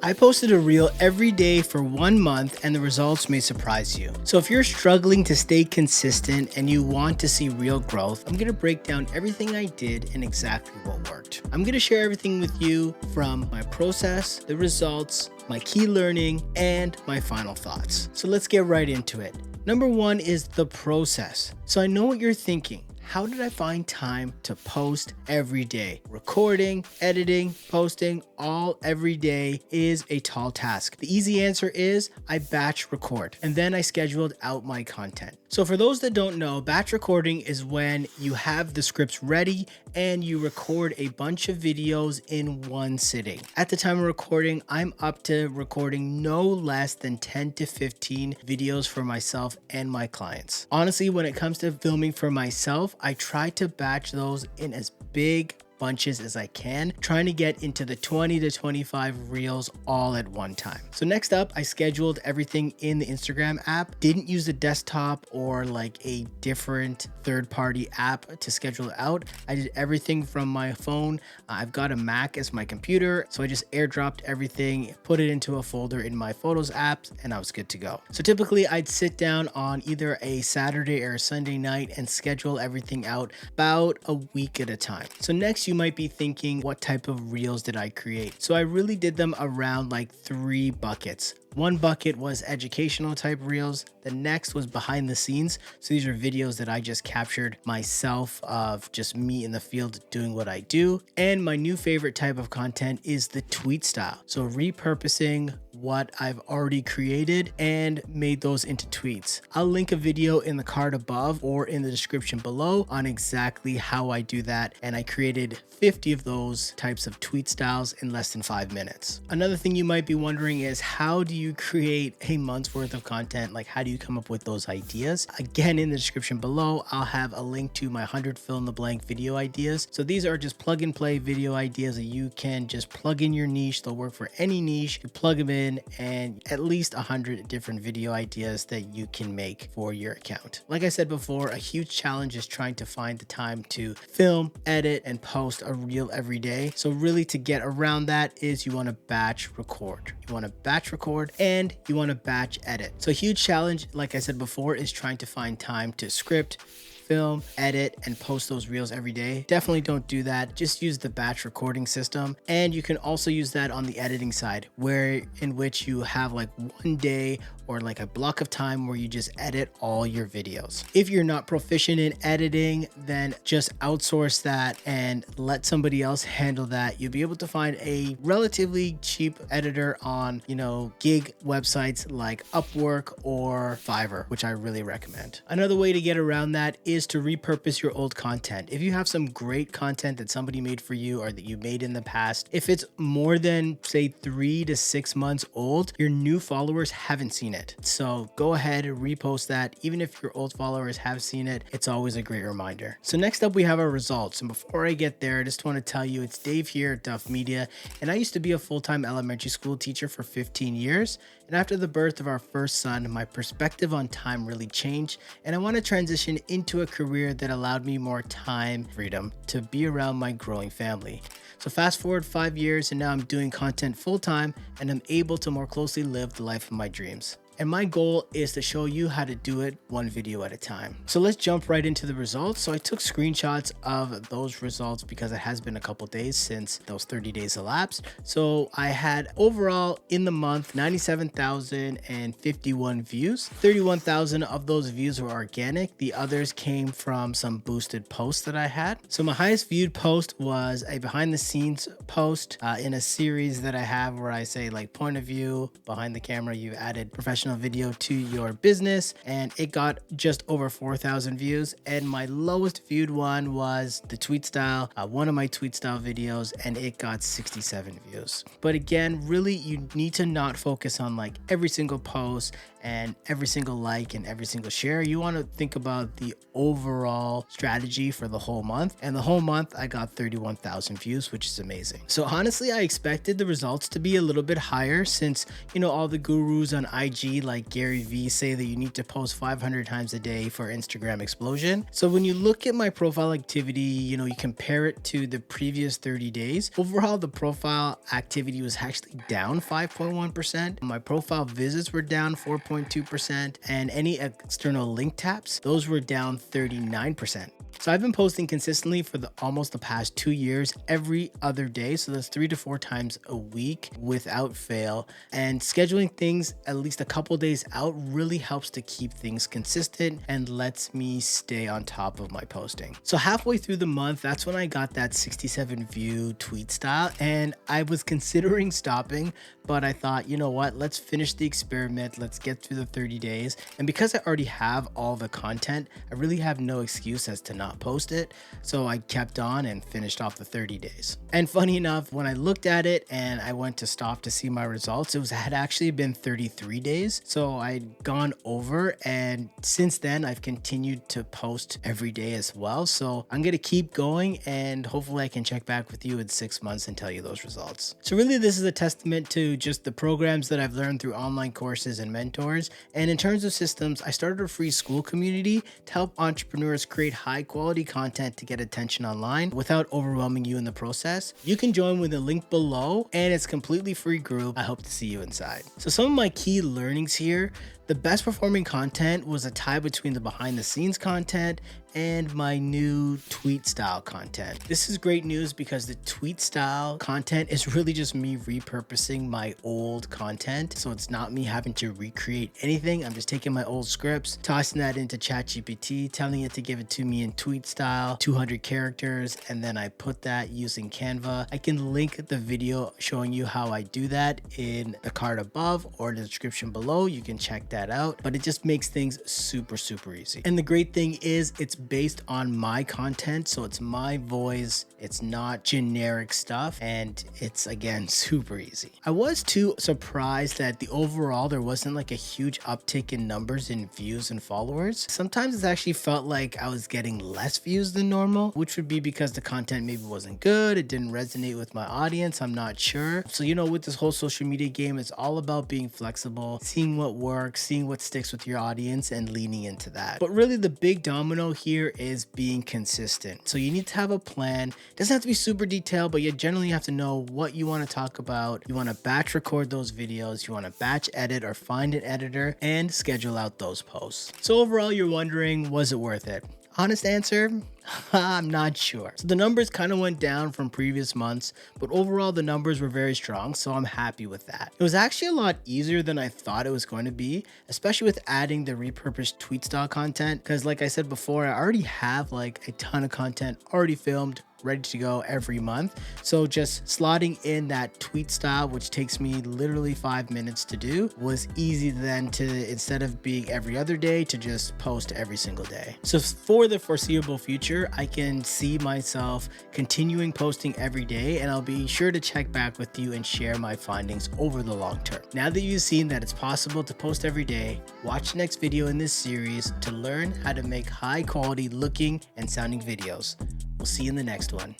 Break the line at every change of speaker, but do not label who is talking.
I posted a reel every day for 1 month and the results may surprise you. So if you're struggling to stay consistent and you want to see real growth, I'm gonna break down everything I did and exactly what worked. I'm gonna share everything with you from my process, the results, my key learning, and my final thoughts. So let's get right into it. Number one is the process. So I know what you're thinking. How did I find time to post every day? Recording, editing, posting, all every day is a tall task. The easy answer is I batch record and then I scheduled out my content. So for those that don't know, batch recording is when you have the scripts ready and you record a bunch of videos in one sitting. At the time of recording, I'm up to recording no less than 10 to 15 videos for myself and my clients. Honestly, when it comes to filming for myself, I try to batch those in as big bunches as I can, trying to get into the 20 to 25 reels all at one time. So next up, I scheduled everything in the Instagram app. Didn't use a desktop or like a different third-party app to schedule it out. I did everything from my phone. I've got a Mac as my computer, so I just airdropped everything, put it into a folder in my Photos app, and I was good to go. So typically I'd sit down on either a Saturday or a Sunday night and schedule everything out about a week at a time. So next, you might be thinking, what type of reels did I create? So I really did them around like 3 buckets. One bucket was educational type reels. The next was behind the scenes. So these are videos that I just captured myself of just me in the field doing what I do. And my new favorite type of content is the tweet style. So repurposing what I've already created and made those into tweets. I'll link a video in the card above or in the description below on exactly how I do that. And I created 50 of those types of tweet styles in less than 5 minutes. Another thing you might be wondering is, how do you create a month's worth of content? Like, how do you come up with those ideas? Again, in the description below, I'll have a link to my 100 fill in the blank video ideas. So these are just plug and play video ideas that you can just plug in your niche. They'll work for any niche. You plug them in and at least 100 different video ideas that you can make for your account. Like I said before, a huge challenge is trying to find the time to film, edit, and post a reel every day. So really, to get around that is you want to batch record. You want to batch record and you want to batch edit. So a huge challenge, like I said before, is trying to find time to script, film, edit, and post those reels every day. Definitely don't do that. Just use the batch recording system. And you can also use that on the editing side, where in which you have like one day or like a block of time where you just edit all your videos. If you're not proficient in editing, then just outsource that and let somebody else handle that. You'll be able to find a relatively cheap editor on, gig websites like Upwork or Fiverr, which I really recommend. Another way to get around that is to repurpose your old content. If you have some great content that somebody made for you or that you made in the past, if it's more than say 3 to 6 months old, your new followers haven't seen it. So go ahead and repost that. Even if your old followers have seen it, it's always a great reminder. So next up, we have our results. And before I get there, I just want to tell you it's Dave here at Duff Media. And I used to be a full-time elementary school teacher for 15 years. And after the birth of our first son, my perspective on time really changed. And I want to transition into a career that allowed me more time, freedom to be around my growing family. So fast forward 5 years and now I'm doing content full-time and I'm able to more closely live the life of my dreams. And my goal is to show you how to do it one video at a time. So let's jump right into the results. So I took screenshots of those results because it has been a couple days since those 30 days elapsed. So I had overall in the month 97,051 views. 31,000 of those views were organic. The others came from some boosted posts that I had. So my highest viewed post was a behind the scenes post in a series that I have where I say like point of view, behind the camera, you added professional video to your business, and it got just over 4,000 views. And my lowest viewed one was the tweet style, one of my tweet style videos, and it got 67 views. But again, really, you need to not focus on like every single post and every single like and every single share. You want to think about the overall strategy for the whole month. And the whole month I got 31,000 views, which is amazing. So honestly, I expected the results to be a little bit higher since, all the gurus on IG strategy like Gary Vee say that you need to post 500 times a day for Instagram explosion. So when you look at my profile activity, you compare it to the previous 30 days, overall the profile activity was actually down 5.1%. My profile visits were down 4.2%, and any external link taps, those were down 39%. So I've been posting consistently for almost the past 2 years, every other day. So that's 3 to 4 times a week without fail. And scheduling things at least a couple days out really helps to keep things consistent and lets me stay on top of my posting. So halfway through the month, that's when I got that 67 view tweet style, and I was considering stopping, but I thought, you know what, let's finish the experiment. Let's get through the 30 days. And because I already have all the content, I really have no excuse as to not post it. So I kept on and finished off the 30 days. And funny enough, when I looked at it and I went to stop to see my results, it had actually been 33 days. So I'd gone over, and since then I've continued to post every day as well. So I'm going to keep going, and hopefully I can check back with you in 6 months and tell you those results. So really this is a testament to just the programs that I've learned through online courses and mentors. And in terms of systems, I started a free Skool community to help entrepreneurs create high quality content to get attention online without overwhelming you in the process. You can join with the link below, and it's a completely free group. I hope to see you inside. So some of my key learnings here: the best performing content was a tie between the behind the scenes content and my new tweet style content. This is great news because the tweet style content is really just me repurposing my old content. So it's not me having to recreate anything. I'm just taking my old scripts, tossing that into ChatGPT, telling it to give it to me in tweet style, 200 characters, and then I put that using Canva. I can link the video showing you how I do that in the card above or the description below. You can check that out, but it just makes things super easy. And the great thing is it's based on my content, so it's my voice, it's not generic stuff, and it's again super easy. I was too surprised that overall there wasn't like a huge uptick in numbers in views and followers. Sometimes it's actually felt like I was getting less views than normal, which would be because the content maybe wasn't good, it didn't resonate with my audience, I'm not sure. So with this whole social media game, it's all about being flexible, seeing what works, seeing what sticks with your audience, and leaning into that. But really the big domino here is being consistent. So you need to have a plan. It doesn't have to be super detailed, but you generally have to know what you want to talk about. You want to batch record those videos, you want to batch edit or find an editor, and schedule out those posts. So overall, you're wondering, was it worth it? Honest answer, I'm not sure. So the numbers kind of went down from previous months, but overall the numbers were very strong, so I'm happy with that. It was actually a lot easier than I thought it was going to be, especially with adding the repurposed tweet style content, because like I said before, I already have like a ton of content already filmed, ready to go every month. So just slotting in that tweet style, which takes me literally 5 minutes to do, was easy then to, instead of being every other day, to just post every single day. So for the foreseeable future, I can see myself continuing posting every day, and I'll be sure to check back with you and share my findings over the long term. Now that you've seen that it's possible to post every day, watch the next video in this series to learn how to make high quality looking and sounding videos. We'll see you in the next one.